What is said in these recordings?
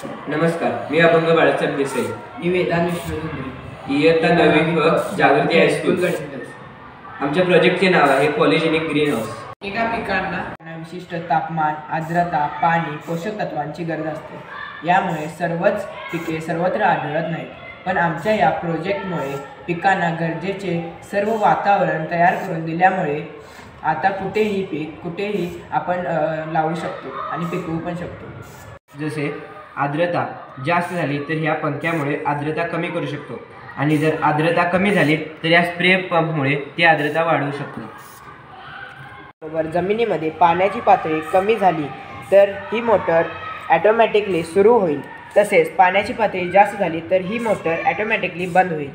नमस्कार, मी अभंग बाळासाहेब देसाई. मी वेदांत विष्णू इयत्ता 9वी फ जागृती हायस्कूल. आमच्या प्रोजेक्टचे नाव आहे पॉलिजेनिक ग्रीन हाऊस. एका पिकांना विशिष्ट तापमान, आर्द्रता, पाणी, पोषक तत्वांची गरज असते. यामुळे सर्वच पिके सर्वत्र आढळत नाहीत. पण आमच्या या प्रोजेक्टमुळे पिकांना गरजेचे सर्व वातावरण तयार करून दिल्यामुळे आता कुठेही पीक कुठेही आपण लावू शकतो आणि पिकवू पण शकतो. जसे आर्द्रता जास्त झाली तर ह्या पंख्यामुळे आर्द्रता कमी करू शकतो आणि जर आर्द्रता कमी झाली तर या स्प्रे पंपमुळे ती आर्द्रता वाढवू शकतो. बरोबर, जमिनीमध्ये पाण्याची पातळी कमी झाली तर ही मोटर ॲटोमॅटिकली सुरू होईल. तसेच पाण्याची पातळी जास्त झाली तर ही मोटर ॲटोमॅटिकली बंद होईल.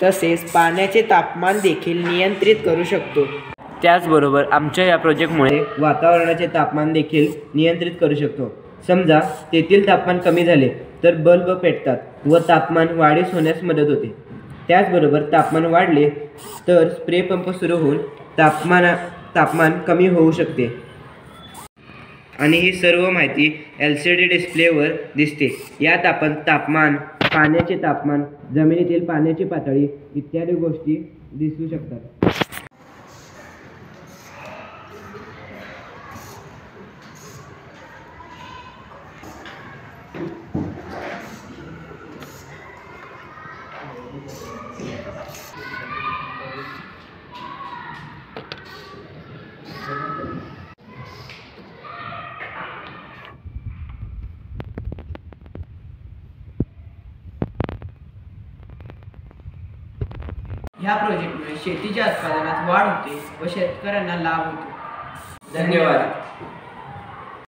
तसेच पाण्याचे तापमान देखील नियंत्रित करू शकतो. त्याचबरोबर आमच्या या प्रोजेक्टमुळे वातावरणाचे तापमान देखील नियंत्रित करू शकतो. समजा तेथील तापमान कमी झाले तर बल्ब पेटतात व तापमान वाढीस होण्यास मदत होते. त्याचबरोबर तापमान वाढले तर स्प्रे पंप सुरू होऊन तापमान कमी होऊ शकते आणि ही सर्व माहिती LCD डिस्प्लेवर दिसते. यात आपण तापमान, पाण्याचे तापमान, जमिनीतील पाण्याची पातळी इत्यादी गोष्टी दिसू शकतात. ह्या प्रोजेक्टमुळे शेतीच्या उत्पादनात वाढ होते व शेतकऱ्यांना लाभ होतो. धन्यवाद.